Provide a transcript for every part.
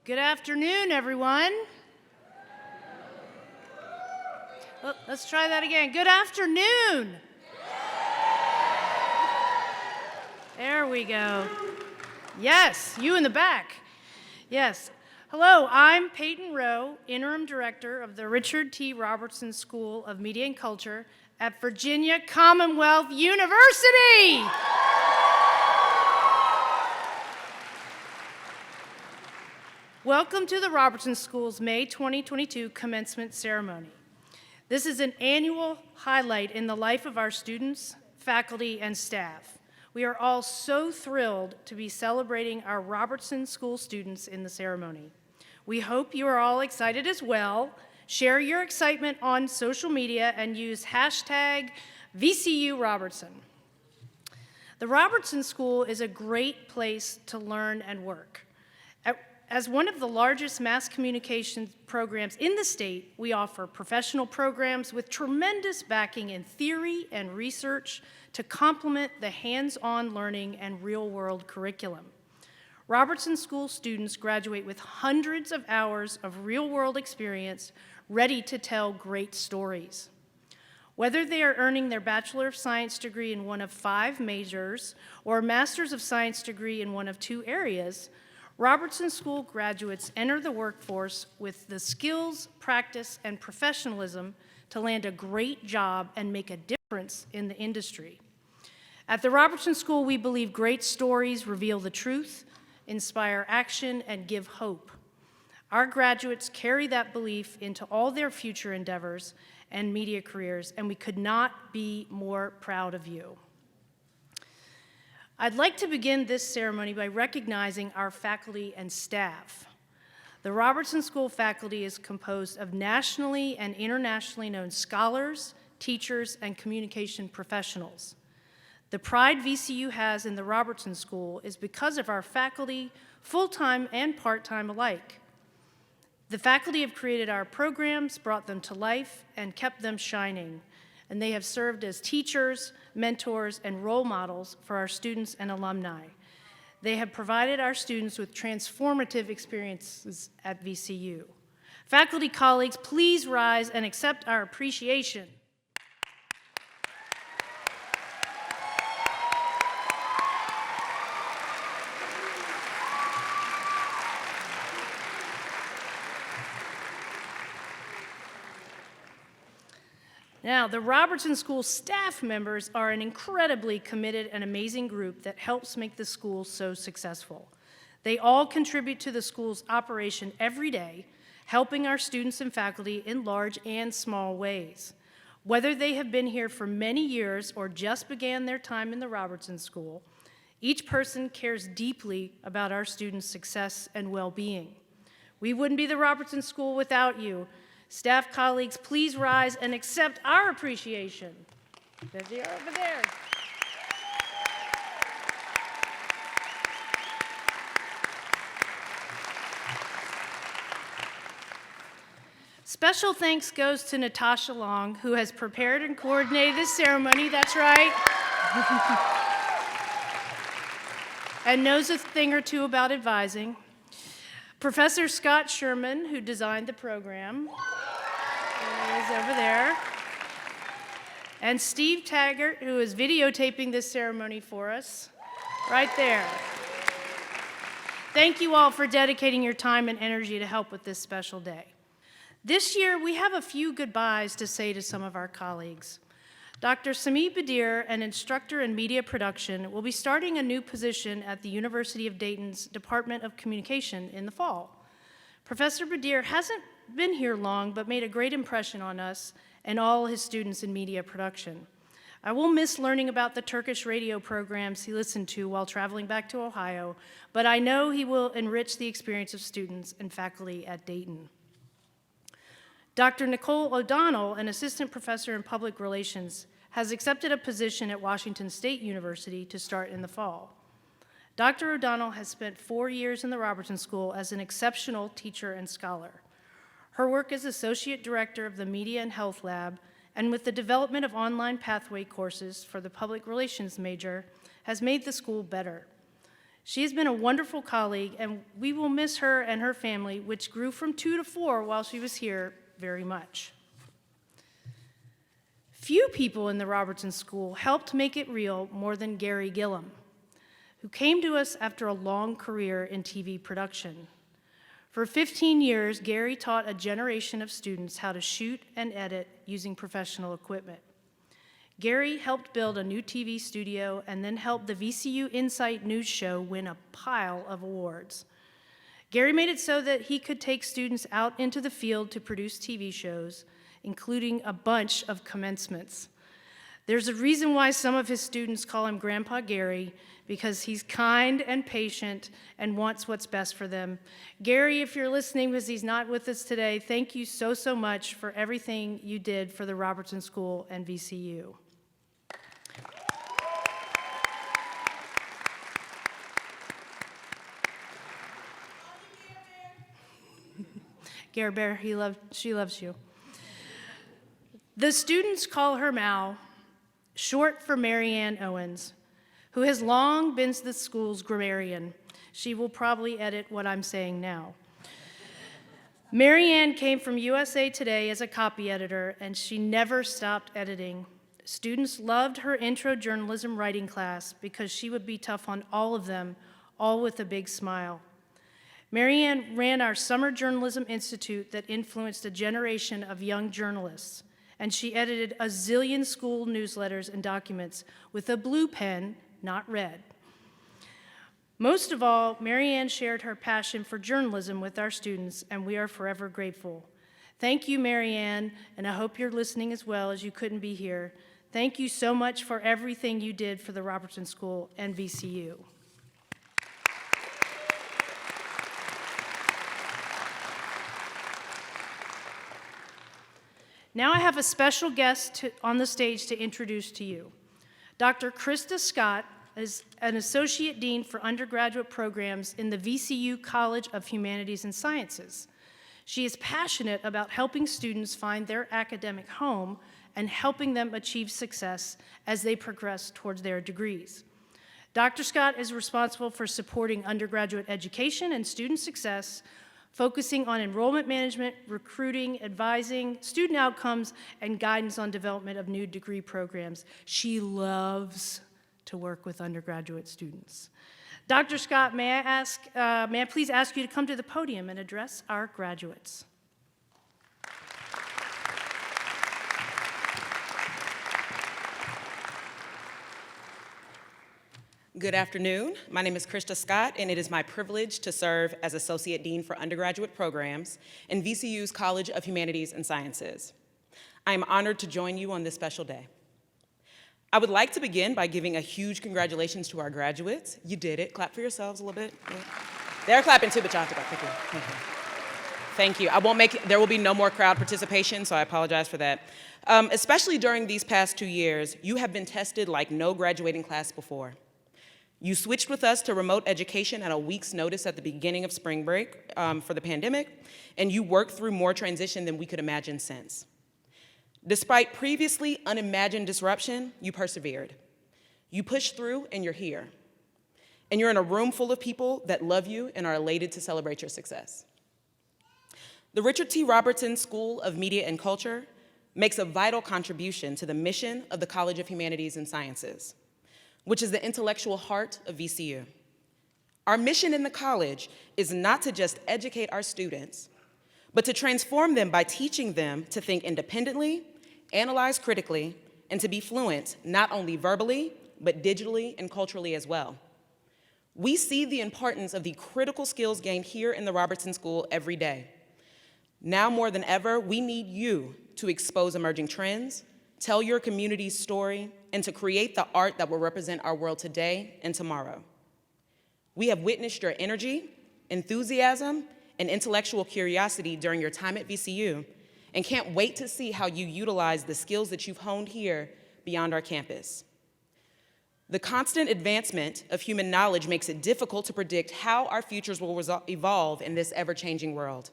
Good afternoon, everyone. Let's try that again. Good afternoon. There we go. Yes, you in the back. Yes. Hello, I'm Peyton Rowe, Interim Director of the Richard T. Robertson School of Media and Culture at Virginia Commonwealth University. Welcome to the Robertson School's May 2022 commencement ceremony. This is an annual highlight in the life of our students, faculty, and staff. We are all so thrilled to be celebrating our Robertson School students in the ceremony. We hope you are all excited as well. Share your excitement on social media and use hashtag VCURobertson. The Robertson School is a great place to learn and work. As one of the largest mass communication programs in the state, we offer professional programs with tremendous backing in theory and research to complement the hands-on learning and real-world curriculum. Robertson School students graduate with hundreds of hours of real-world experience ready to tell great stories. Whether they are earning their Bachelor of Science degree in one of 5 majors or a Master's of Science degree in one of 2 areas, Robertson School graduates enter the workforce with the skills, practice, and professionalism to land a great job and make a difference in the industry. At the Robertson School, we believe great stories reveal the truth, inspire action, and give hope. Our graduates carry that belief into all their future endeavors and media careers, and we could not be more proud of you. I'd like to begin this ceremony by recognizing our faculty and staff. The Robertson School faculty is composed of nationally and internationally known scholars, teachers, and communication professionals. The pride VCU has in the Robertson School is because of our faculty, full-time and part-time alike. The faculty have created our programs, brought them to life, and kept them shining. And they have served as teachers, mentors, and role models for our students and alumni. They have provided our students with transformative experiences at VCU. Faculty colleagues, please rise and accept our appreciation. Now, the Robertson School staff members are an incredibly committed and amazing group that helps make the school so successful. They all contribute to the school's operation every day, helping our students and faculty in large and small ways. Whether they have been here for many years or just began their time in the Robertson School, each person cares deeply about our students' success and well-being. We wouldn't be the Robertson School without you. Staff colleagues, please rise and accept our appreciation. There they are over there. Special thanks goes to Natasha Long, who has prepared and coordinated this ceremony. That's right. And knows a thing or two about advising. Professor Scott Sherman, who designed the program, is over there. And Steve Taggart, who is videotaping this ceremony for us, right there. Thank you all for dedicating your time and energy to help with this special day. This year, we have a few goodbyes to say to some of our colleagues. Dr. Sami Badir, an instructor in media production, will be starting a new position at the University of Dayton's Department of Communication in the fall. Professor Badir hasn't been here long, but made a great impression on us and all his students in media production. I will miss learning about the Turkish radio programs he listened to while traveling back to Ohio, but I know he will enrich the experience of students and faculty at Dayton. Dr. Nicole O'Donnell, an assistant professor in public relations, has accepted a position at Washington State University to start in the fall. Dr. O'Donnell has spent 4 years in the Robertson School as an exceptional teacher and scholar. Her work as Associate Director of the Media and Health Lab and with the development of online pathway courses for the public relations major has made the school better. She has been a wonderful colleague, and we will miss her and her family, which grew from 2 to 4 while she was here, very much. Few people in the Robertson School helped make it real more than Gary Gillum, who came to us after a long career in TV production. For 15 years, Gary taught a generation of students how to shoot and edit using professional equipment. Gary helped build a new TV studio and then helped the VCU Insight News Show win a pile of awards. Gary made it so that he could take students out into the field to produce TV shows, including a bunch of commencements. There's a reason why some of his students call him Grandpa Gary, because he's kind and patient and wants what's best for them. Gary, if you're listening because he's not with us today, thank you so, so much for everything you did for the Robertson School and VCU. Gary Bear, she loves you. The students call her Mal, short for Marianne Owens, who has long been the school's grammarian. She will probably edit what I'm saying now. Marianne came from USA Today as a copy editor, and she never stopped editing. Students loved her intro journalism writing class because she would be tough on all of them, all with a big smile. Marianne ran our Summer Journalism Institute that influenced a generation of young journalists, and she edited a zillion school newsletters and documents with a blue pen, not red. Most of all, Marianne shared her passion for journalism with our students, and we are forever grateful. Thank you, Marianne, and I hope you're listening as well, as you couldn't be here. Thank you so much for everything you did for the Robertson School and VCU. Now I have a special guest on the stage to introduce to you. Dr. Christa Scott is an Associate Dean for Undergraduate Programs in the VCU College of Humanities and Sciences. She is passionate about helping students find their academic home and helping them achieve success as they progress towards their degrees. Dr. Scott is responsible for supporting undergraduate education and student success, focusing on enrollment management, recruiting, advising, student outcomes, and guidance on development of new degree programs. She loves to work with undergraduate students. Dr. Scott, may I please ask you to come to the podium and address our graduates? Good afternoon. My name is Christa Scott, and it is my privilege to serve as Associate Dean for Undergraduate Programs in VCU's College of Humanities and Sciences. I am honored to join you on this special day. I would like to begin by giving a huge congratulations to our graduates. You did it. Clap for yourselves a little bit. Yeah. They're clapping too, but y'all have to clap. Thank you. Thank you. Thank you. I won't make it, there will be no more crowd participation, so I apologize for that. Especially during these past 2 years, you have been tested like no graduating class before. You switched with us to remote education at a week's notice at the beginning of spring break for the pandemic, and you worked through more transition than we could imagine since. Despite previously unimagined disruption, you persevered. You pushed through, and you're here. And you're in a room full of people that love you and are elated to celebrate your success. The Richard T. Robertson School of Media and Culture makes a vital contribution to the mission of the College of Humanities and Sciences, which is the intellectual heart of VCU. Our mission in the college is not to just educate our students, but to transform them by teaching them to think independently, analyze critically, and to be fluent not only verbally, but digitally and culturally as well. We see the importance of the critical skills gained here in the Robertson School every day. Now more than ever, we need you to expose emerging trends, tell your community's story, and to create the art that will represent our world today and tomorrow. We have witnessed your energy, enthusiasm, and intellectual curiosity during your time at VCU, and can't wait to see how you utilize the skills that you've honed here beyond our campus. The constant advancement of human knowledge makes it difficult to predict how our futures will evolve in this ever-changing world.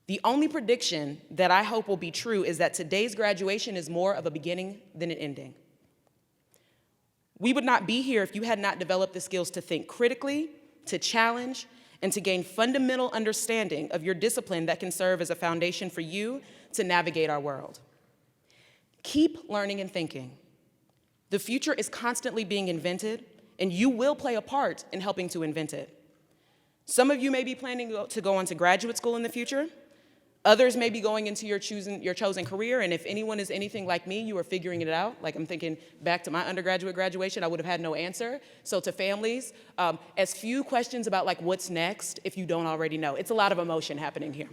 The only prediction that I hope will be true is that today's graduation is more of a beginning than an ending. We would not be here if you had not developed the skills to think critically, to challenge, and to gain fundamental understanding of your discipline that can serve as a foundation for you to navigate our world. Keep learning and thinking. The future is constantly being invented, and you will play a part in helping to invent it. Some of you may be planning to go on to graduate school in the future. Others may be going into your chosen career, and if anyone is anything like me, you are figuring it out. Like, I'm thinking back to my undergraduate graduation, I would have had no answer. So to families, as few questions about like what's next if you don't already know. It's a lot of emotion happening here.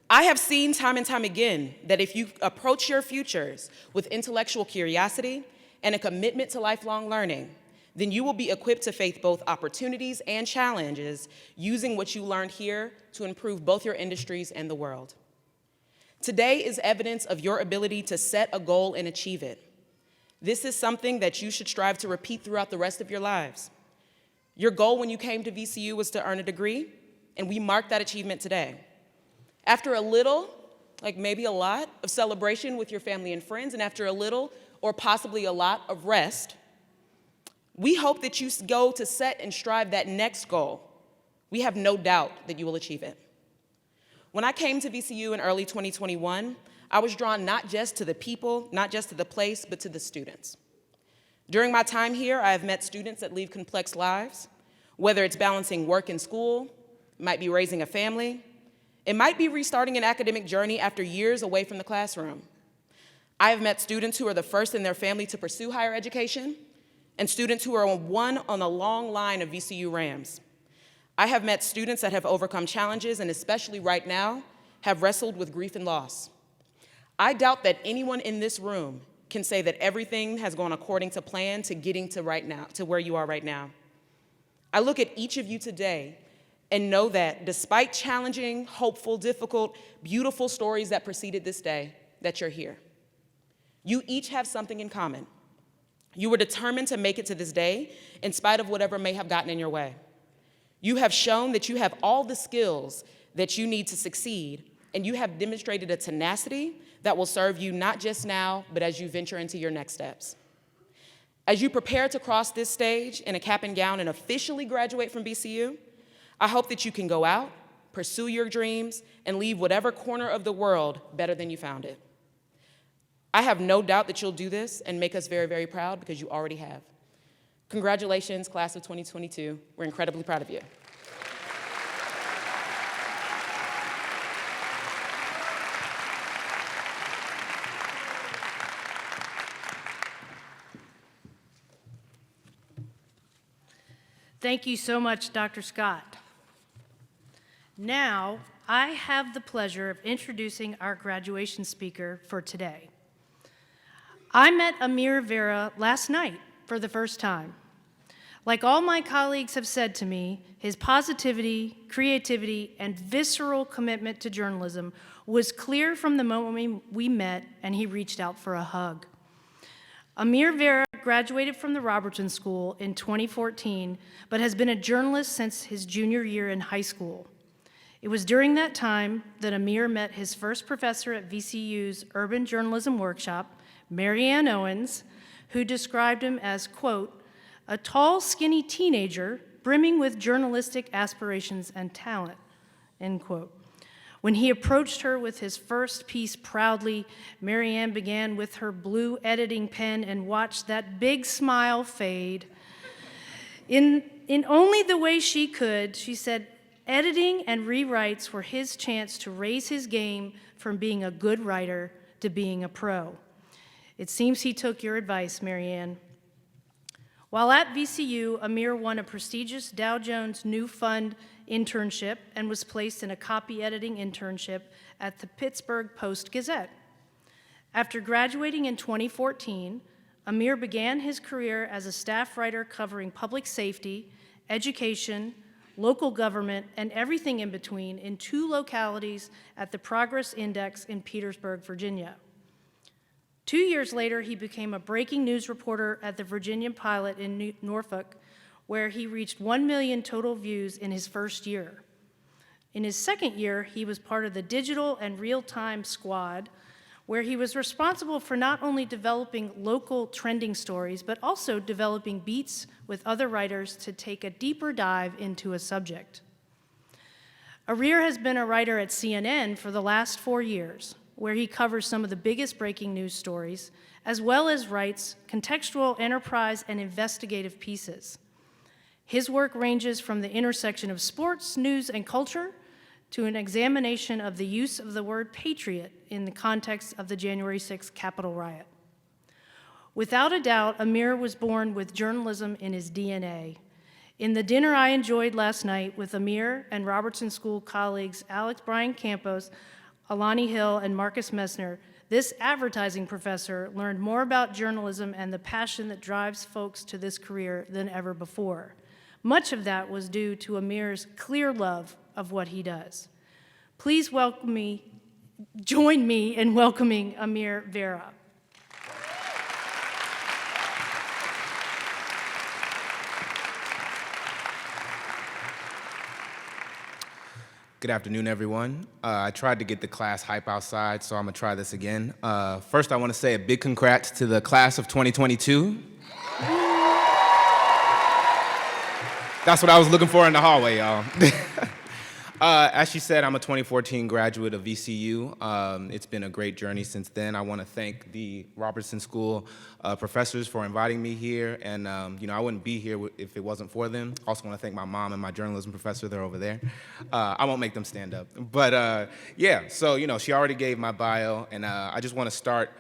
I have seen time and time again that if you approach your futures with intellectual curiosity and a commitment to lifelong learning, then you will be equipped to face both opportunities and challenges using what you learned here to improve both your industries and the world. Today is evidence of your ability to set a goal and achieve it. This is something that you should strive to repeat throughout the rest of your lives. Your goal when you came to VCU was to earn a degree, and we mark that achievement today. After a little, like maybe a lot, of celebration with your family and friends, and after a little or possibly a lot of rest, we hope that you go to set and strive that next goal. We have no doubt that you will achieve it. When I came to VCU in early 2021, I was drawn not just to the people, not just to the place, but to the students. During my time here, I have met students that lead complex lives, whether it's balancing work and school, it might be raising a family, it might be restarting an academic journey after years away from the classroom. I have met students who are the first in their family to pursue higher education, and students who are one on a long line of VCU Rams. I have met students that have overcome challenges and especially right now have wrestled with grief and loss. I doubt that anyone in this room can say that everything has gone according to plan to getting to right now, to where you are right now. I look at each of you today and know that despite challenging, hopeful, difficult, beautiful stories that preceded this day, that you're here. You each have something in common. You were determined to make it to this day in spite of whatever may have gotten in your way. You have shown that you have all the skills that you need to succeed, and you have demonstrated a tenacity that will serve you not just now, but as you venture into your next steps. As you prepare to cross this stage in a cap and gown and officially graduate from VCU, I hope that you can go out, pursue your dreams, and leave whatever corner of the world better than you found it. I have no doubt that you'll do this and make us very, very proud because you already have. Congratulations, class of 2022. We're incredibly proud of you. Thank you so much, Dr. Scott. Now, I have the pleasure of introducing our graduation speaker for today. I met Amir Vera last night for the first time. Like all my colleagues have said to me, his positivity, creativity, and visceral commitment to journalism was clear from the moment we met and he reached out for a hug. Amir Vera graduated from the Robertson School in 2014, but has been a journalist since his junior year in high school. It was during that time that Amir met his first professor at VCU's Urban Journalism Workshop, Mary Ann Owens, who described him as, quote, a tall, skinny teenager brimming with journalistic aspirations and talent, end quote. When he approached her with his first piece proudly, Mary Ann began with her blue editing pen and watched that big smile fade. In only the way she could, she said, editing and rewrites were his chance to raise his game from being a good writer to being a pro. It seems he took your advice, Mary Ann. While at VCU, Amir won a prestigious Dow Jones New Fund internship and was placed in a copy editing internship at the Pittsburgh Post-Gazette. After graduating in 2014, Amir began his career as a staff writer covering public safety, education, local government, and everything in between in 2 localities at the Progress Index in Petersburg, Virginia. 2 years later, he became a breaking news reporter at the Virginia Pilot in Norfolk, where he reached 1 million total views in his first year. In his second year, he was part of the digital and real-time squad, where he was responsible for not only developing local trending stories, but also developing beats with other writers to take a deeper dive into a subject. Amir has been a writer at CNN for the last 4 years, where he covers some of the biggest breaking news stories, as well as writes contextual, enterprise, and investigative pieces. His work ranges from the intersection of sports, news, and culture to an examination of the use of the word patriot in the context of the January 6th Capitol riot. Without a doubt, Amir was born with journalism in his DNA. In the dinner I enjoyed last night with Amir and Robertson School colleagues Alex Brian Campos, Alani Hill, and Marcus Messner, this advertising professor learned more about journalism and the passion that drives folks to this career than ever before. Much of that was due to Amir's clear love of what he does. Please join me in welcoming Amir Vera. Good afternoon, everyone. I tried to get the class hype outside, so I'm gonna try this again. First, I wanna say a big congrats to the class of 2022. That's what I was looking for in the hallway, y'all. As she said, I'm a 2014 graduate of VCU. It's been a great journey since then. I want to thank the Robertson School professors for inviting me here, and I wouldn't be here if it wasn't for them. Also want to thank my mom and my journalism professor. They're over there. I won't make them stand up, but yeah. So she already gave my bio, and I just want to start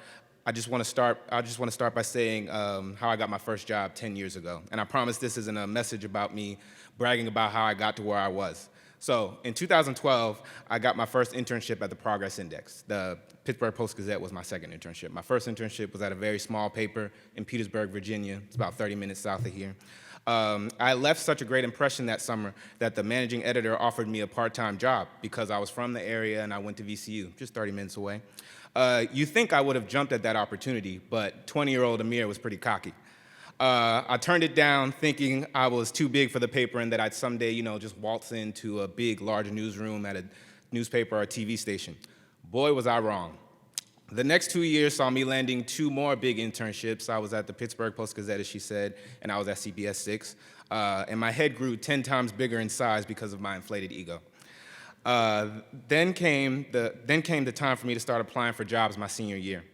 by saying how I got my first job 10 years ago. And I promise this isn't a message about me bragging about how I got to where I was. So in 2012, I got my first internship at the Progress Index. The Pittsburgh Post-Gazette was my second internship. My first internship was at a very small paper in Petersburg, Virginia. It's about 30 minutes south of here. I left such a great impression that summer that the managing editor offered me a part-time job because I was from the area and I went to VCU, just 30 minutes away. You think I would have jumped at that opportunity, but 20-year-old Amir was pretty cocky. I turned it down thinking I was too big for the paper and that I'd someday, just waltz into a big, large newsroom at a newspaper or a TV station. Boy, was I wrong. The next 2 years saw me landing 2 more big internships. I was at the Pittsburgh Post-Gazette, as she said, and I was at CBS 6. And my head grew 10 times bigger in size because of my inflated ego. Then came the time for me to start applying for jobs my senior year.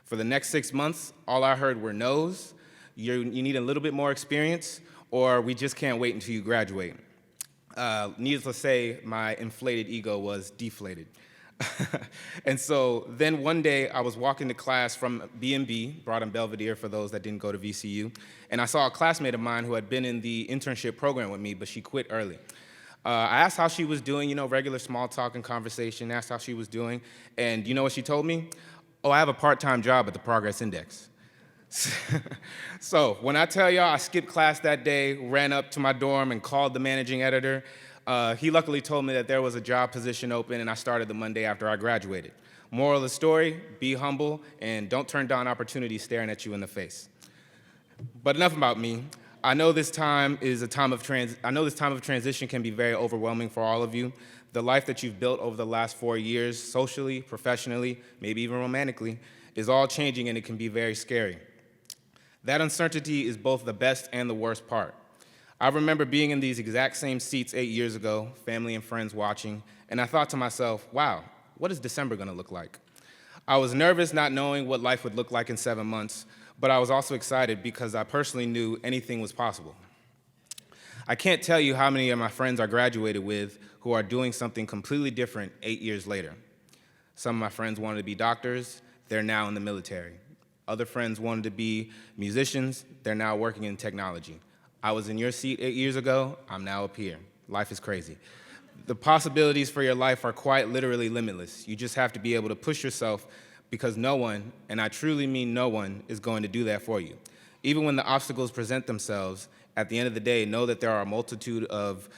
For the next 6 months, all I heard were no's. You need a little bit more experience, or we just can't wait until you graduate. Needless to say, my inflated ego was deflated. And so then one day I was walking to class from B&B, brought in Belvedere for those that didn't go to VCU, and I saw a classmate of mine who had been in the internship program with me, but she quit early. I asked how she was doing, regular small talk and conversation, asked how she was doing, and you know what she told me? Oh, I have a part-time job at the Progress Index. So when I tell y'all I skipped class that day, ran up to my dorm and called the managing editor, he luckily told me that there was a job position open and I started the Monday after I graduated. Moral of the story, be humble and don't turn down opportunities staring at you in the face. But enough about me. I know this time of transition can be very overwhelming for all of you. The life that you've built over the last 4 years, socially, professionally, maybe even romantically, is all changing and it can be very scary. That uncertainty is both the best and the worst part. I remember being in these exact same seats 8 years ago, family and friends watching, and I thought to myself, wow, what is December gonna look like? I was nervous not knowing what life would look like in 7 months, but I was also excited because I personally knew anything was possible. I can't tell you how many of my friends I graduated with who are doing something completely different 8 years later. Some of my friends wanted to be doctors, they're now in the military. Other friends wanted to be musicians, they're now working in technology. I was in your seat 8 years ago, I'm now up here. Life is crazy. The possibilities for your life are quite literally limitless. You just have to be able to push yourself because no one, and I truly mean no one, is going to do that for you. Even when the obstacles present themselves, at the end of the day, know that there are a multitude of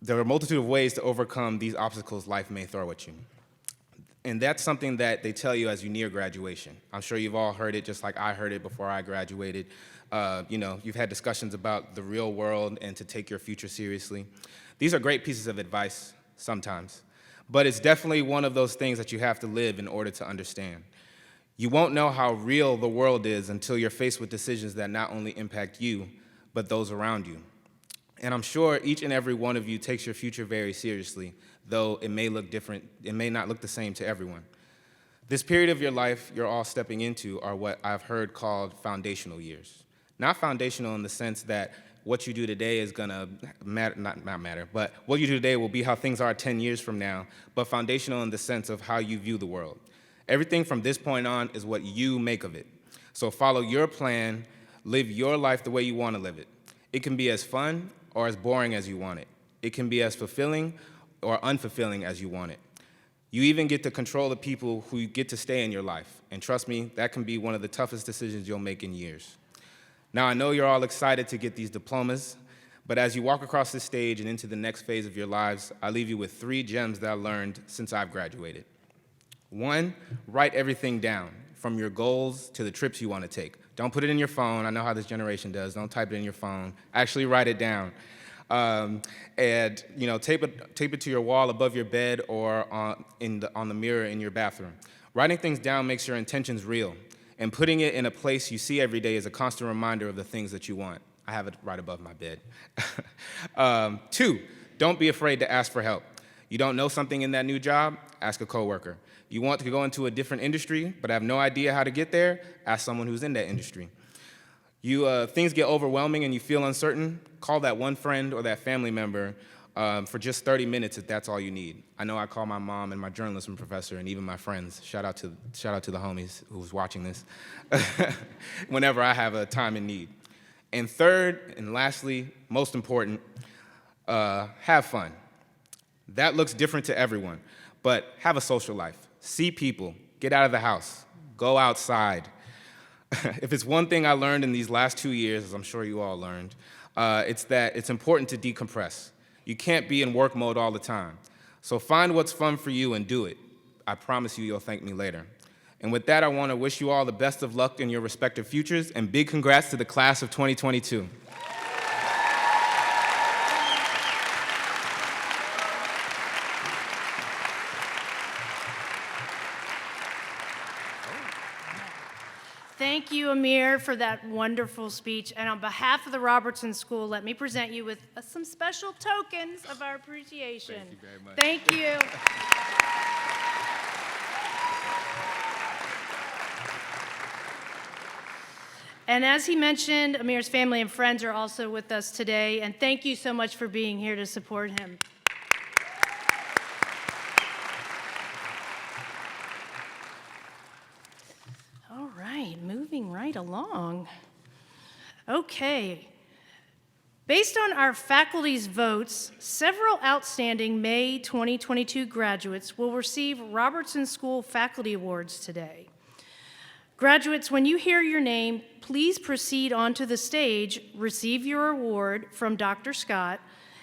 ways to overcome these obstacles life may throw at you. And that's something that they tell you as you near graduation. I'm sure you've all heard it just like I heard it before I graduated. You've had discussions about the real world and to take your future seriously. These are great pieces of advice sometimes, but it's definitely one of those things that you have to live in order to understand. You won't know how real the world is until you're faced with decisions that not only impact you, but those around you. And I'm sure each and every one of you takes your future very seriously, though it may look different, it may not look the same to everyone. This period of your life you're all stepping into are what I've heard called foundational years. Not foundational in the sense that what you do today is gonna matter, not matter, but what you do today will be how things are 10 years from now, but foundational in the sense of how you view the world. Everything from this point on is what you make of it. So follow your plan, live your life the way you want to live it. It can be as fun or as boring as you want it. It can be as fulfilling or unfulfilling as you want it. You even get to control the people who get to stay in your life. And trust me, that can be one of the toughest decisions you'll make in years. Now, I know you're all excited to get these diplomas, but as you walk across this stage and into the next phase of your lives, I leave you with 3 gems that I learned since I've graduated. 1, write everything down, from your goals to the trips you want to take. Don't put it in your phone. I know how this generation does. Don't type it in your phone. Actually write it down. And tape it to your wall above your bed or on the mirror in your bathroom. Writing things down makes your intentions real, and putting it in a place you see every day is a constant reminder of the things that you want. I have it right above my bed. 2, don't be afraid to ask for help. You don't know something in that new job? Ask a coworker. You want to go into a different industry but have no idea how to get there? Ask someone who's in that industry. Things get overwhelming and you feel uncertain? Call that one friend or that family member for just 30 minutes if that's all you need. I know I call my mom and my journalism professor and even my friends. Shout out to the homies who's watching this whenever I have a time in need. And 3rd, and lastly, most important, have fun. That looks different to everyone, but have a social life. See people, get out of the house, go outside. If it's one thing I learned in these last 2 years, as I'm sure you all learned, it's that it's important to decompress. You can't be in work mode all the time. So find what's fun for you and do it. I promise you, you'll thank me later. And with that, I want to wish you all the best of luck in your respective futures, and big congrats to the class of 2022. Thank you, Amir, for that wonderful speech. And on behalf of the Robertson School, let me present you with some special tokens of our appreciation. Thank you very much. Thank you. And as he mentioned, Amir's family and friends are also with us today. And thank you so much for being here to support him. All right, moving right along. Okay. Based on our faculty's votes, several outstanding May 2022 graduates will receive Robertson School Faculty Awards today. Graduates, when you hear your name, please proceed onto the stage, receive your award from Dr. Scott,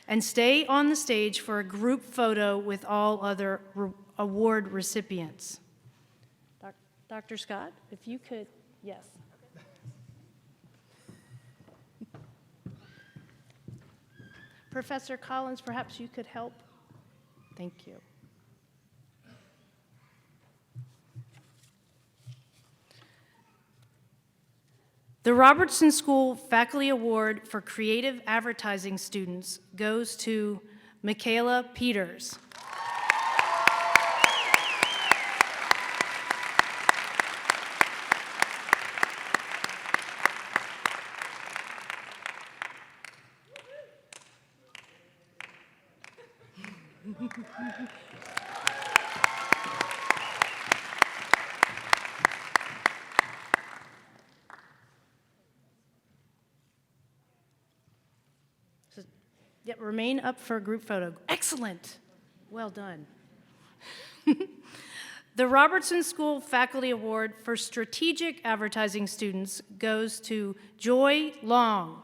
and stay on the stage for a group photo with all other award recipients. Dr. Scott, if you could, yes. Professor Collins, perhaps you could help. Thank you. The Robertson School Faculty Award for Creative Advertising students goes to Michaela Peters. Yeah, remain up for a group photo. Excellent. Well done. The Robertson School Faculty Award for Strategic Advertising students goes to Joy Long.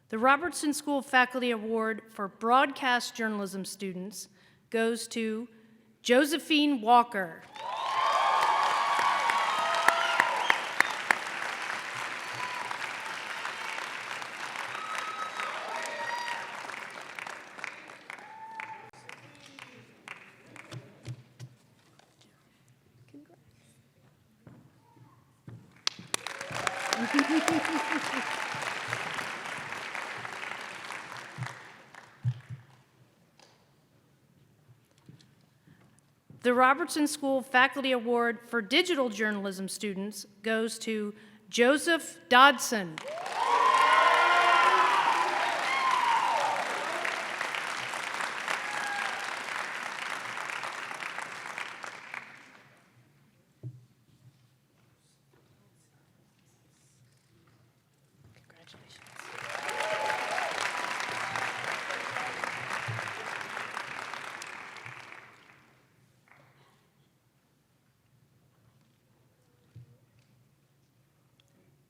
The Robertson School Faculty Award for Broadcast Journalism students goes to Josephine Walker. The Robertson School Faculty Award for Digital Journalism students goes to Joseph Dodson.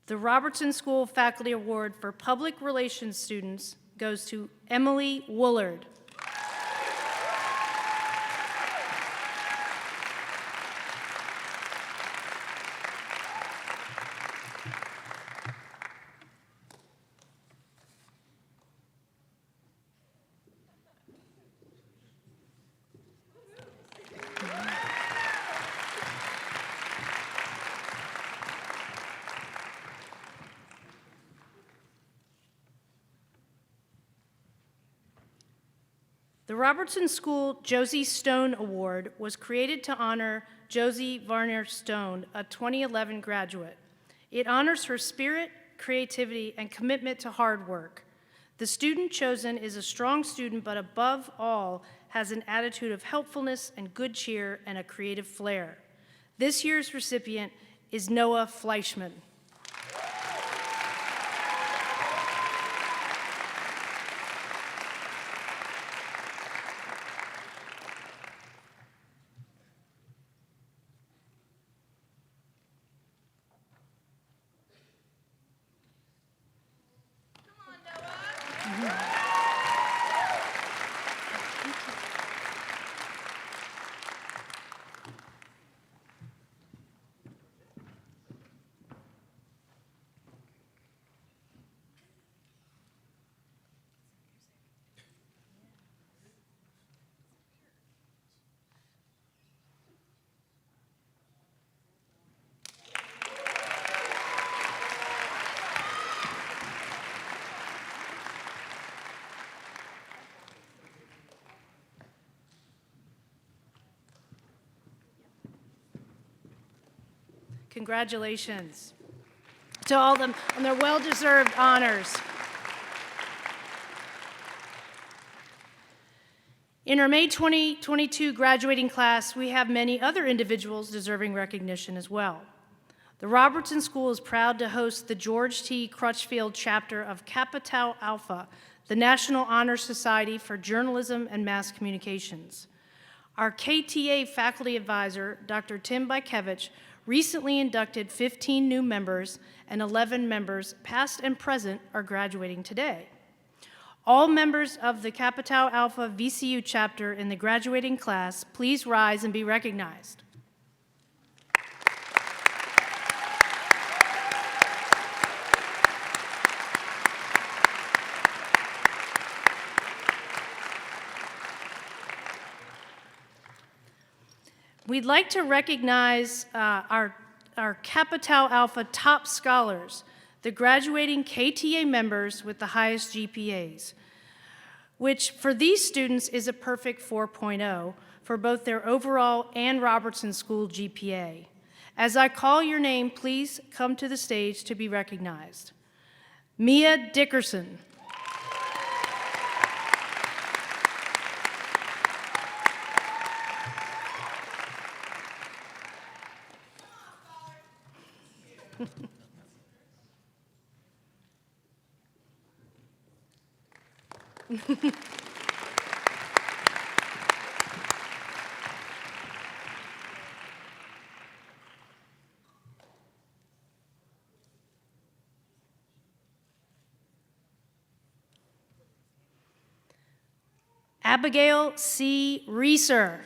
The Robertson School Faculty Award for Public Relations students goes to Emily Woolard. The Robertson School Josie Stone Award was created to honor Josie Varner Stone, a 2011 graduate. It honors her spirit, creativity, and commitment to hard work. The student chosen is a strong student, but above all, has an attitude of helpfulness and good cheer and a creative flair. This year's recipient is Noah Fleischman. Congratulations to all of them on their well-deserved honors. In our May 2022 graduating class, we have many other individuals deserving recognition as well. The Robertson School is proud to host the George T. Crutchfield chapter of Kappa Tau Alpha, the National Honor Society for Journalism and Mass Communications. Our KTA faculty advisor, Dr. Tim Bykevich, recently inducted 15 new members, and 11 members, past and present, are graduating today. All members of the Kappa Tau Alpha VCU chapter in the graduating class, please rise and be recognized. We'd like to recognize our Kappa Tau Alpha top scholars, the graduating KTA members with the highest GPAs, which for these students is a perfect 4.0 for both their overall and Robertson School GPA. As I call your name, please come to the stage to be recognized. Mia Dickerson. Abigail C. Reeser.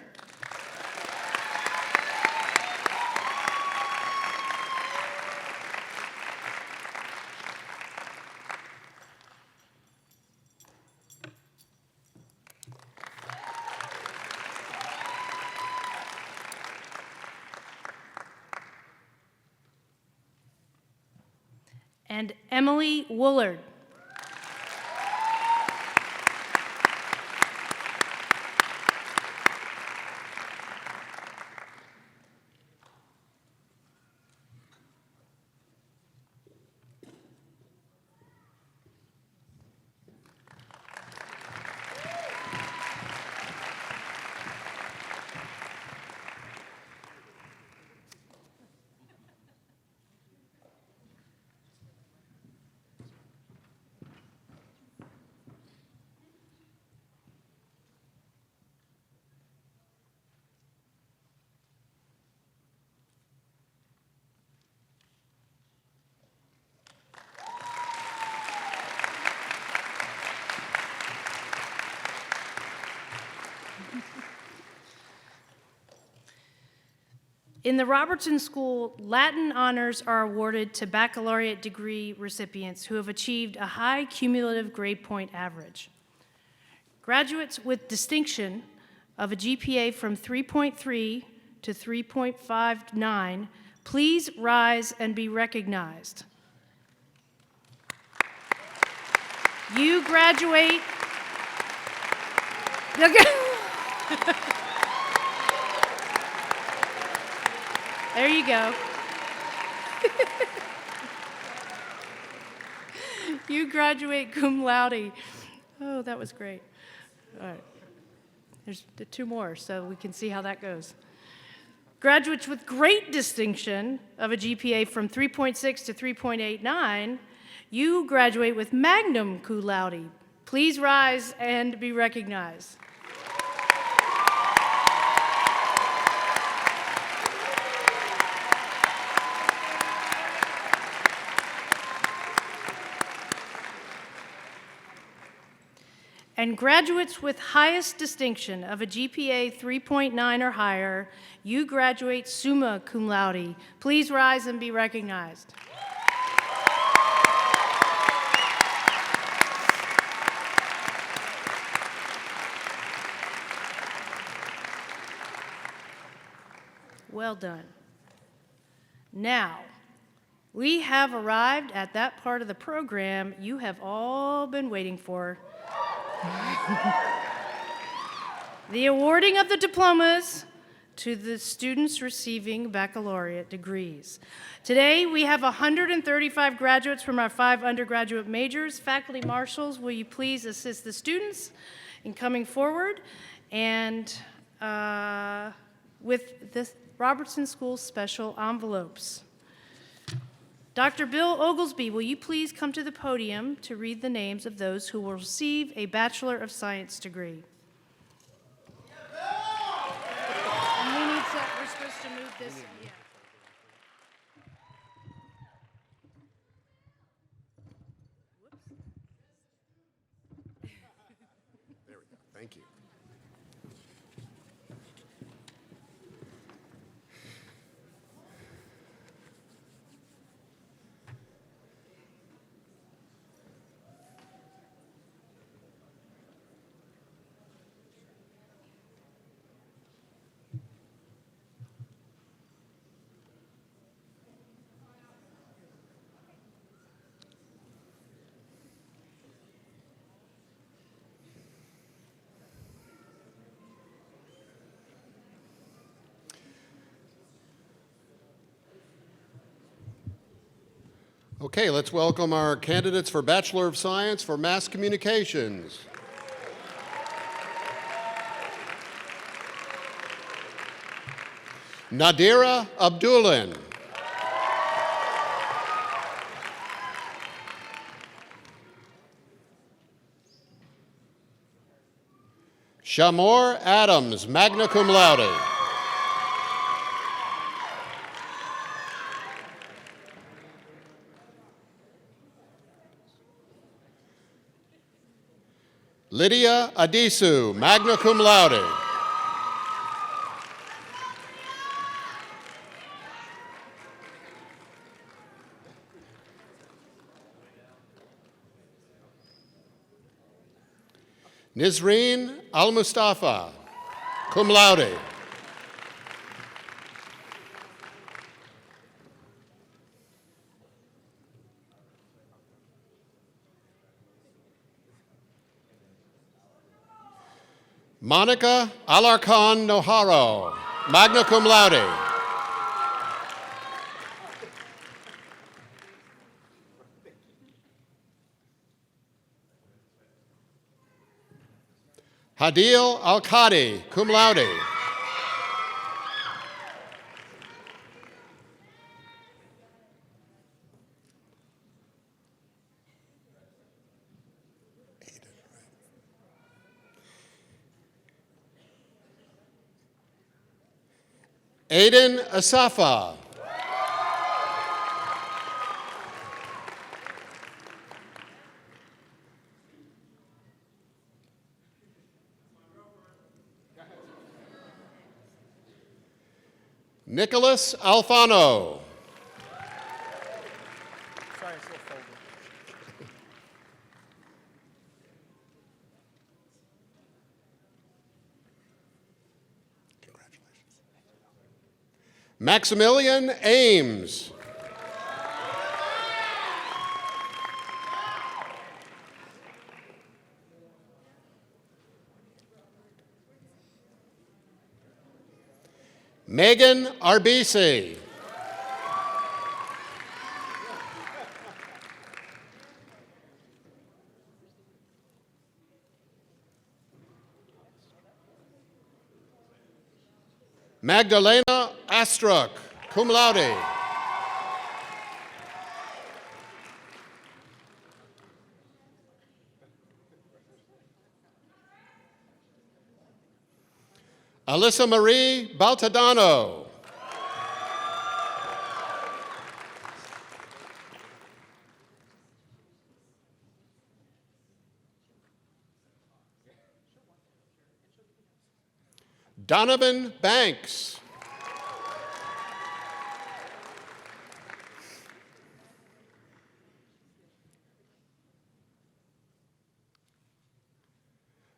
And Emily Woolard. In the Robertson School, Latin honors are awarded to baccalaureate degree recipients who have achieved a high cumulative grade point average. Graduates with distinction of a GPA from 3.3 to 3.59, please rise and be recognized. You graduate. There you go. You graduate cum laude. Oh, that was great. All right. There's two more, so we can see how that goes. Graduates with great distinction of a GPA from 3.6 to 3.89, you graduate with magna cum laude. Please rise and be recognized. And graduates with highest distinction of a GPA 3.9 or higher, you graduate summa cum laude. Please rise and be recognized. Well done. Now, we have arrived at that part of the program you have all been waiting for. The awarding of the diplomas to the students receiving baccalaureate degrees. Today, we have 135 graduates from our 5 undergraduate majors. Faculty marshals, will you please assist the students in coming forward and with the Robertson School special envelopes. Dr. Bill Oglesby, will you please come to the podium to read the names of those who will receive a Bachelor of Science degree? And we need to, we're supposed to move this. Yeah. There we go. Thank you. Okay, let's welcome our candidates for Bachelor of Science for Mass Communications. Nadira Abdulin. Shamor Adams, magna cum laude. Lydia Adisu, magna cum laude. Nizreen Al-Mustafa, cum laude. Monica Alarcon Noharo, magna cum laude. Hadil Al-Qadi, cum laude. Aiden Asafa. Nicholas Alfano. Maximilian Ames. Megan Arbisi. Magdalena Astruck, cum laude. Alyssa Marie Baltadano. Donovan Banks.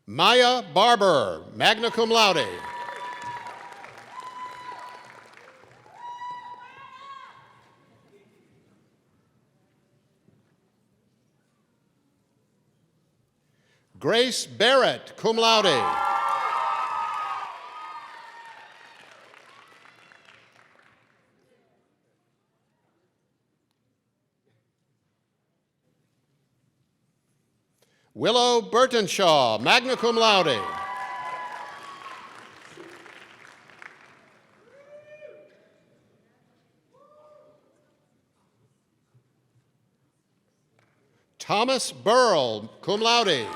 Maya Barber, magna cum laude. Grace Barrett, cum laude. Willow Burtonshaw, magna cum laude. Thomas Burrell, cum laude.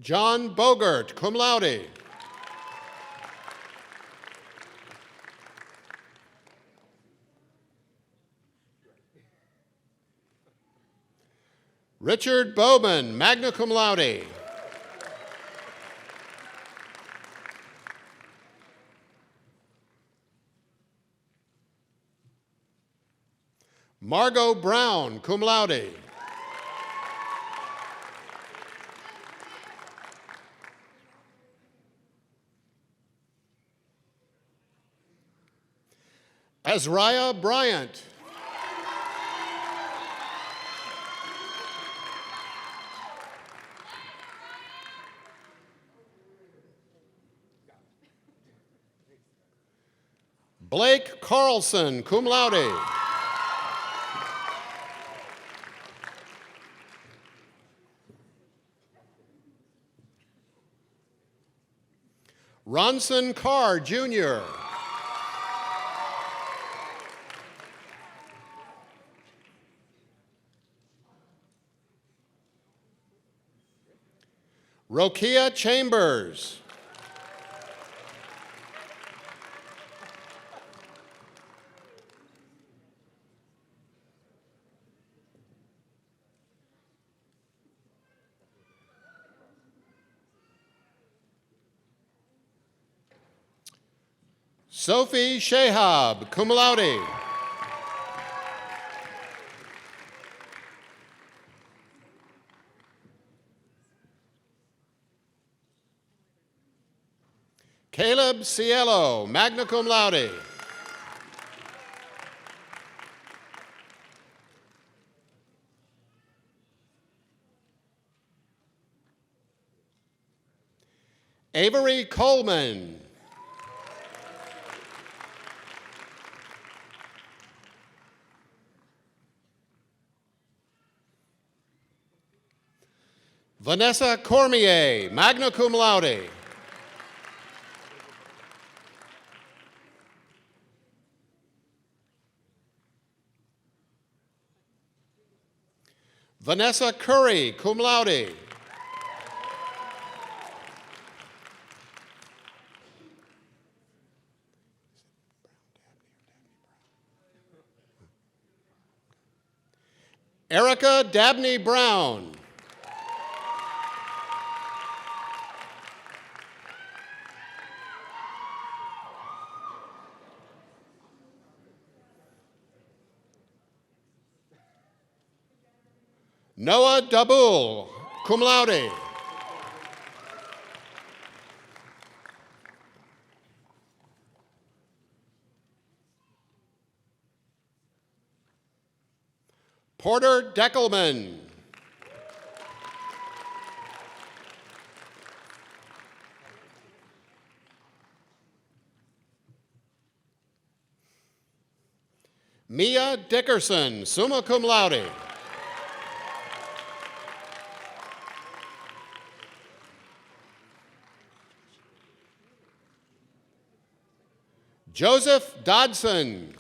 John Bogert, cum laude. Richard Bowman, magna cum laude. Margot Brown, cum laude. Azariah Bryant. Blake Carlson, cum laude. Ronson Carr, Jr. Rokia Chambers. Sophie Shahab, cum laude. Caleb Cielo, magna cum laude. Avery Coleman. Vanessa Cormier, magna cum laude. Vanessa Curry, cum laude. Erica Dabney Brown. Noah Dabul, cum laude. Porter Deckelman. Mia Dickerson, summa cum laude. Joseph Dodson.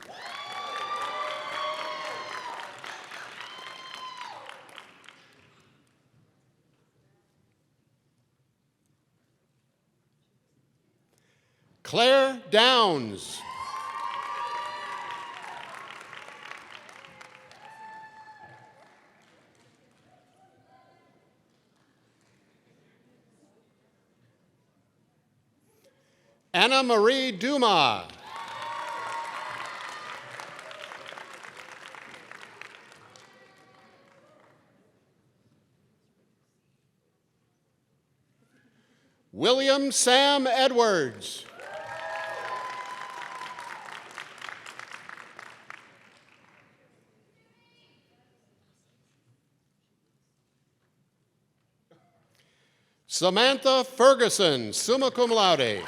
Claire Downs. Anna Marie Duma. William Sam Edwards. Samantha Ferguson, summa cum laude.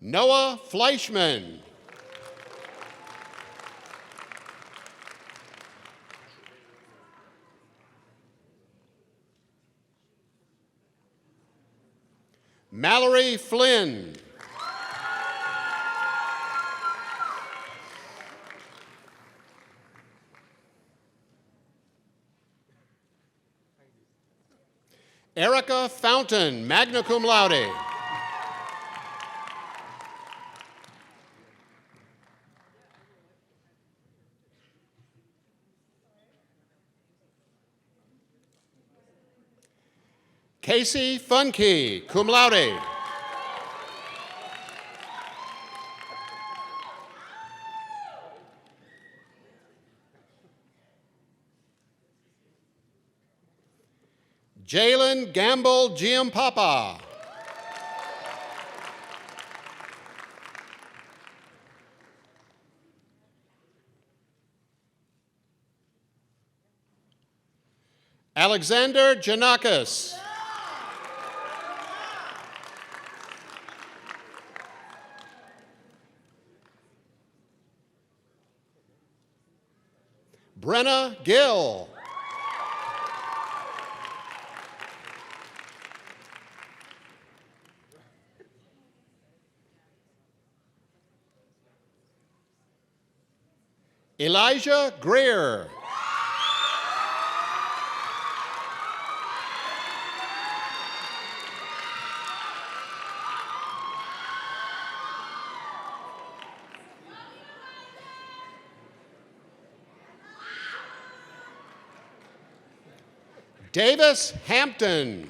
Noah Fleischman. Mallory Flynn. Erica Fountain, magna cum laude. Casey Funke, cum laude. Jalen Gamble Giampapa. Alexander Janakis. Brenna Gill. Elijah Greer. Davis Hampton.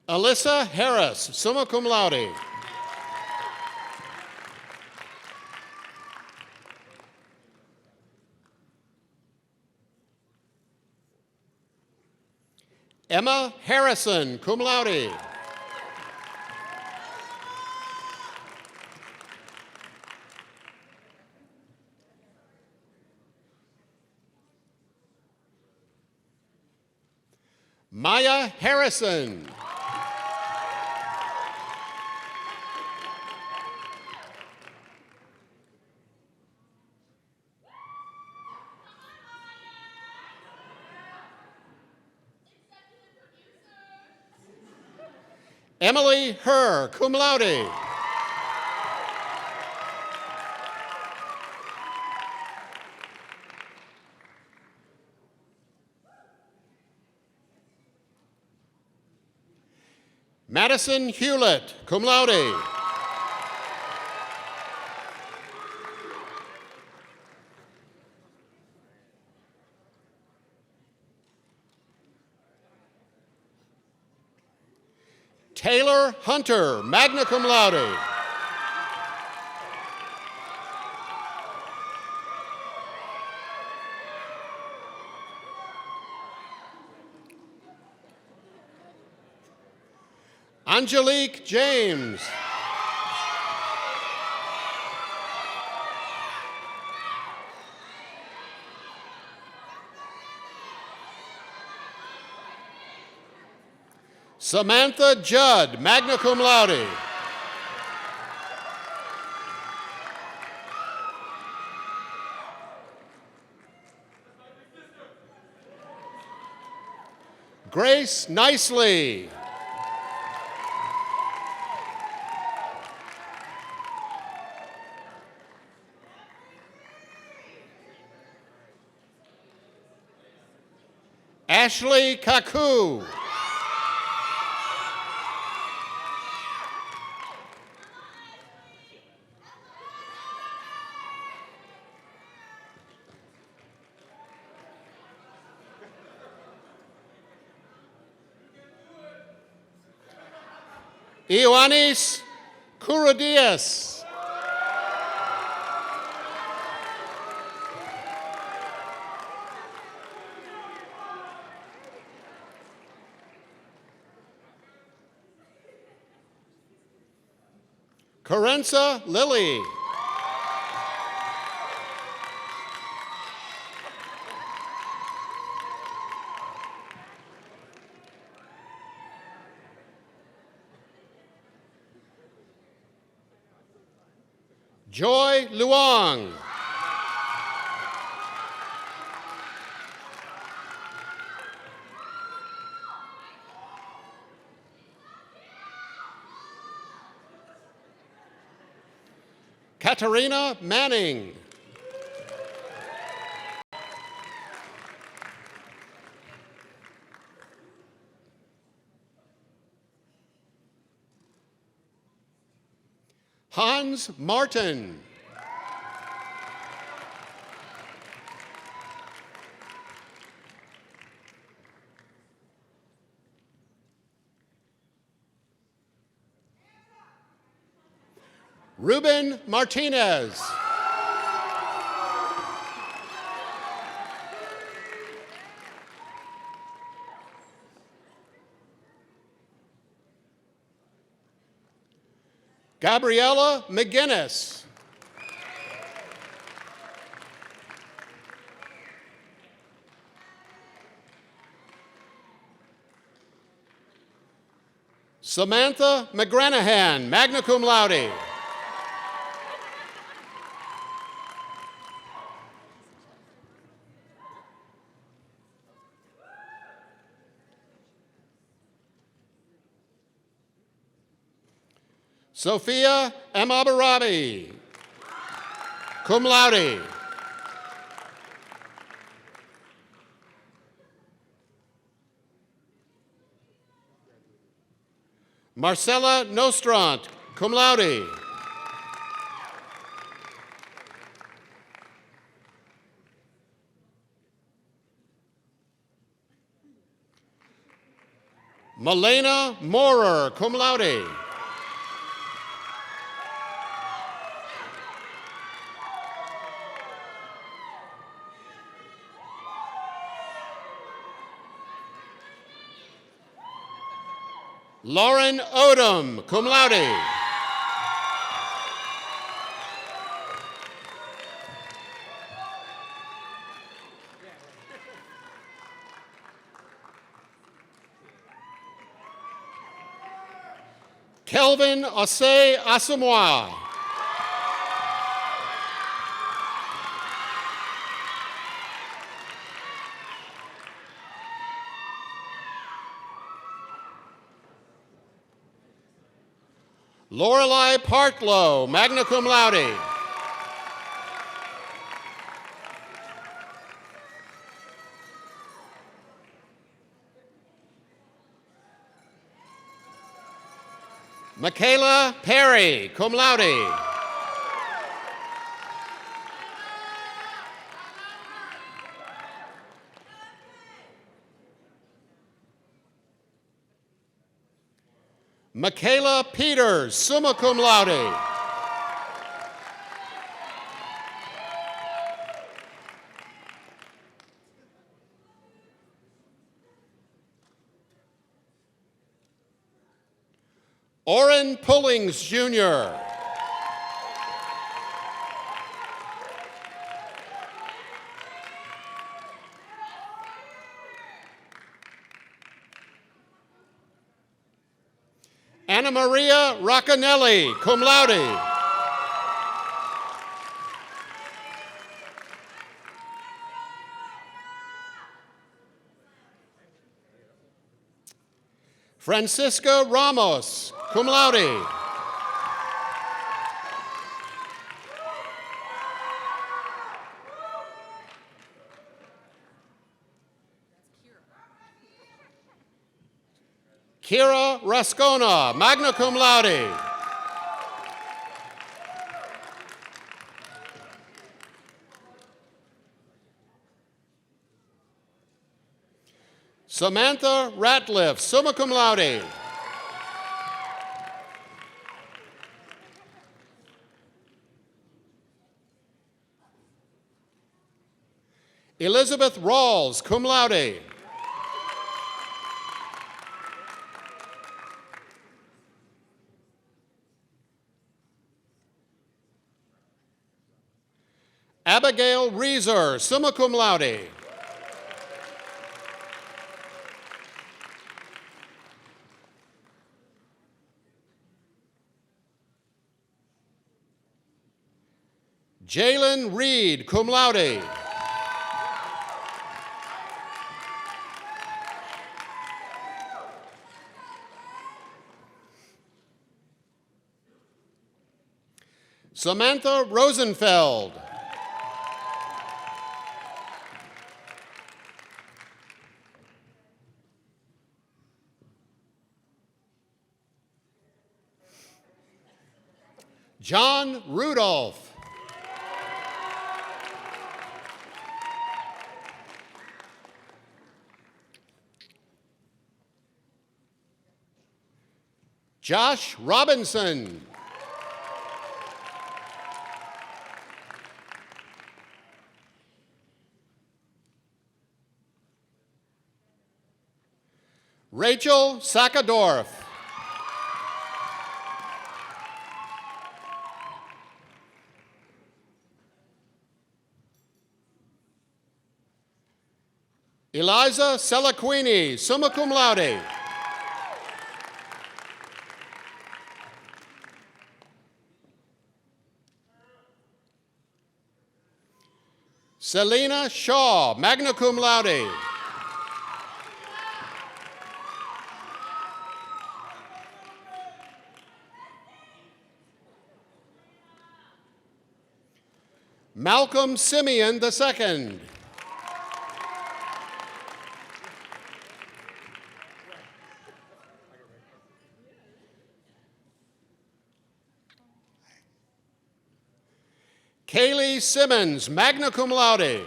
Alyssa Harris, summa cum laude. Emma Harrison, cum laude. Maya Harrison. Emily Herr, cum laude. Madison Hewlett, cum laude. Taylor Hunter, magna cum laude. Angelique James. Samantha Judd, magna cum laude. Grace Nicely. Ashley Kaku. Ioannis Kourodias. Carenza Lilly. Joy Luong. Katarina Manning. Hans Martin. Ruben Martinez. Gabriella McGinnis. Samantha McGranahan, magna cum laude. Sophia M. Abarabi, cum laude. Marcella Nostrant, cum laude. Malena Moorer, cum laude. Lauren Odom, cum laude. Kelvin Osei Asamoah. Lorelei Partlow, magna cum laude. Michaela Perry, cum laude. Michaela Peters, summa cum laude. Orrin Pullings, Jr. Anna Maria Roccanelli, cum laude. Francisca Ramos, cum laude. Kira Rascona, magna cum laude. Samantha Ratliff, summa cum laude. Elizabeth Rawls, cum laude. Abigail Reeser, summa cum laude. Jalen Reed, cum laude. Samantha Rosenfeld. John Rudolph. Josh Robinson. Rachel Sackadorf. Eliza Selaquini, summa cum laude. Selena Shaw, magna cum laude. Malcolm Simeon II. Kaylee Simmons, magna cum laude.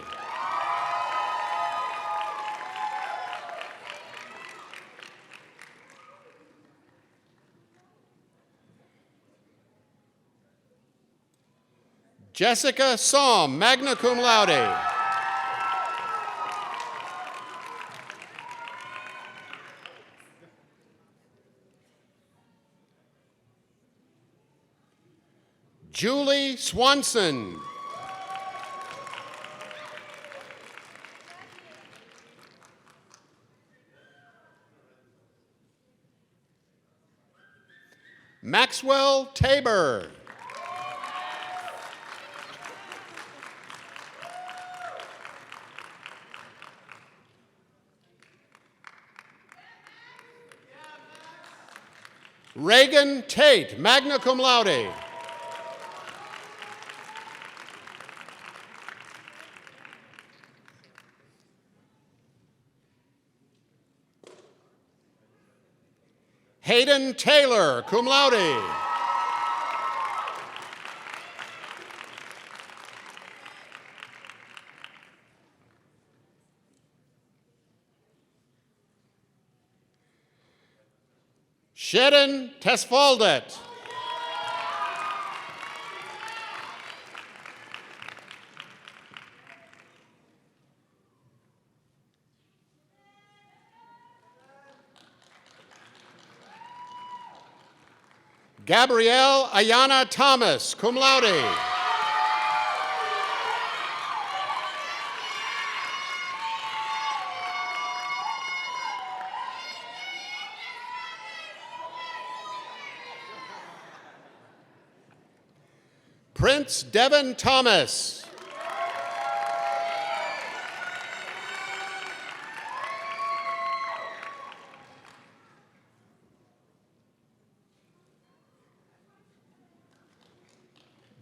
Jessica Somm, magna cum laude. Julie Swanson. Maxwell Tabor. Reagan Tate, magna cum laude. Hayden Taylor, cum laude. Shedden Tesfaldet. Gabrielle Ayana Thomas, cum laude. Prince Devin Thomas.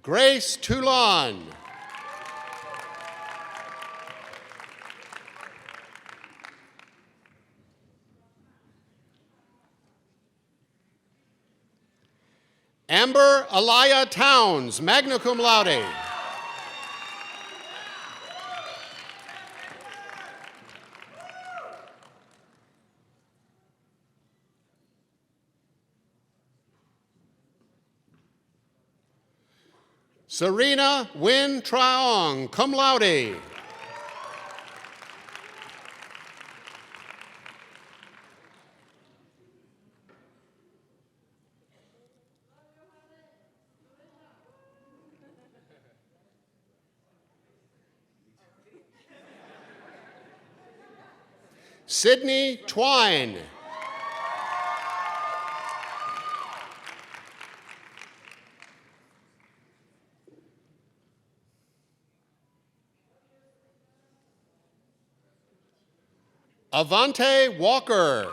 Grace Toulon. Amber Alaya Towns, magna cum laude. Serena Win Traong, cum laude. Sydney Twine. Avante Walker.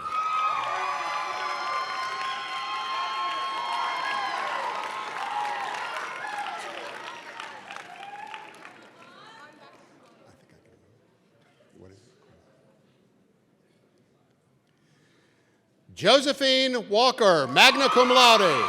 Josephine Walker, magna cum laude.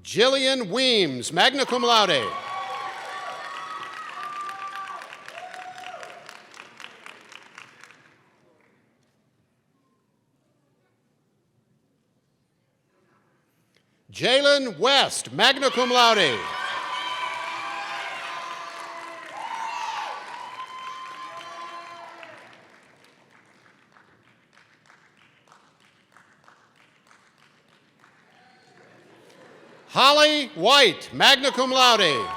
Jillian Weems, magna cum laude. Jalen West, magna cum laude. Holly White, magna cum laude.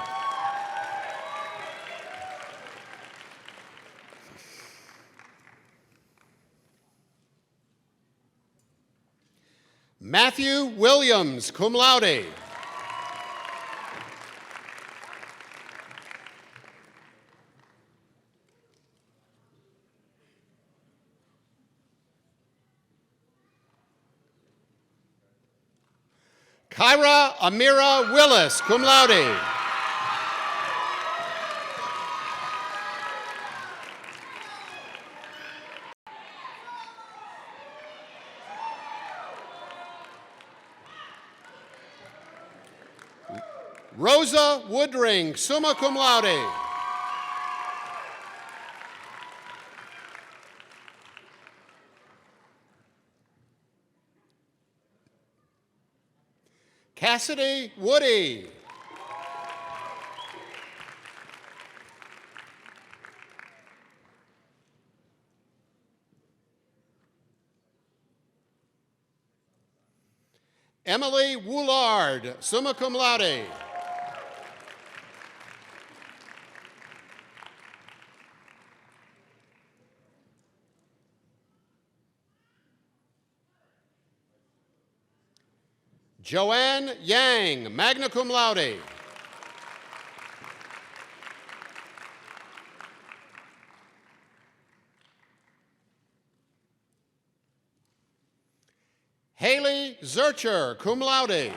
Matthew Williams, cum laude. Kyra Amira Willis, cum laude. Rosa Woodring, summa cum laude. Cassidy Woody. Emily Woolard, summa cum laude. Joanne Yang, magna cum laude. Haley Zurcher, cum laude.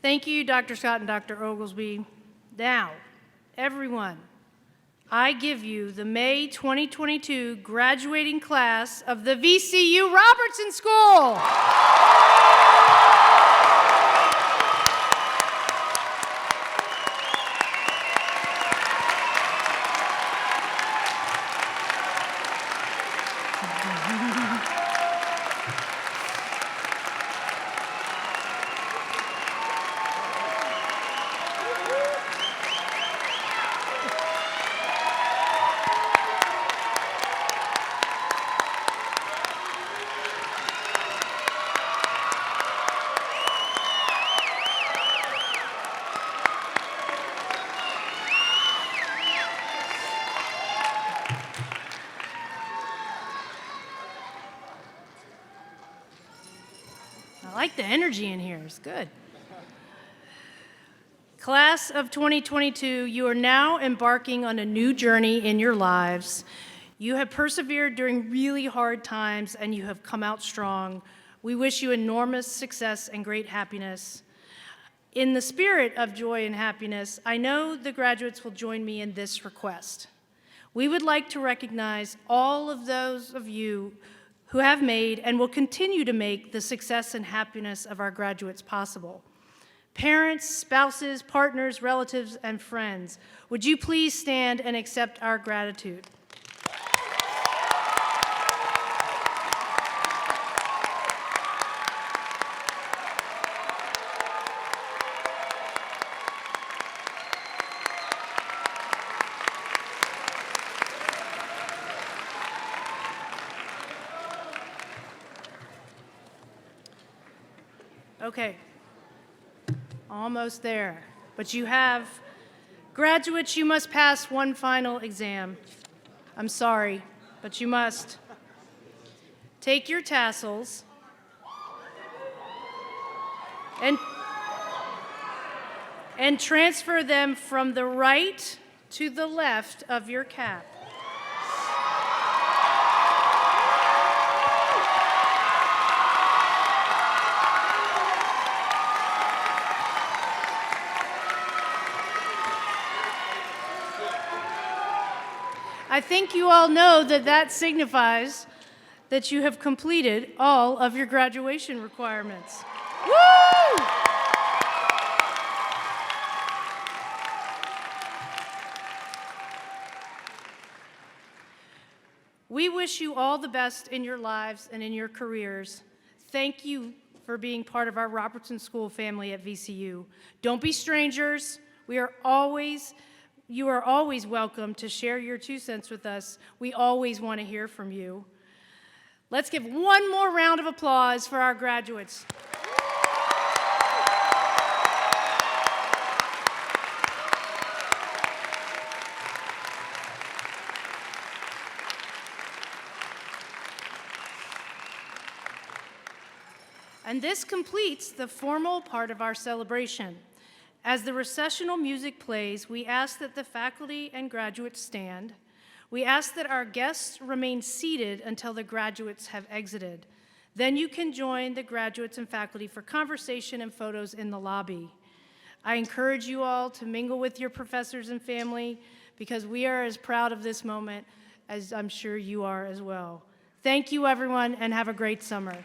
Thank you, Dr. Scott and Dr. Oglesby. Now, everyone, I give you the May 2022 graduating class of the VCU Robertson School. I like the energy in here, it's good. Class of 2022, you are now embarking on a new journey in your lives. You have persevered during really hard times and you have come out strong. We wish you enormous success and great happiness. In the spirit of joy and happiness, I know the graduates will join me in this request. We would like to recognize all of those of you who have made and will continue to make the success and happiness of our graduates possible. Parents, spouses, partners, relatives, and friends, would you please stand and accept our gratitude? Okay, almost there. But you have, graduates, you must pass one final exam. I'm sorry, but you must. Take your tassels and transfer them from the right to the left of your cap. I think you all know that that signifies that you have completed all of your graduation requirements. Woo! We wish you all the best in your lives and in your careers. Thank you for being part of our Robertson School family at VCU. Don't be strangers. You are always welcome to share your 2 cents with us. We always want to hear from you. Let's give one more round of applause for our graduates. And this completes the formal part of our celebration. As the recessional music plays, we ask that the faculty and graduates stand. We ask that our guests remain seated until the graduates have exited. Then you can join the graduates and faculty for conversation and photos in the lobby. I encourage you all to mingle with your professors and family because we are as proud of this moment as I'm sure you are as well. Thank you, everyone, and have a great summer.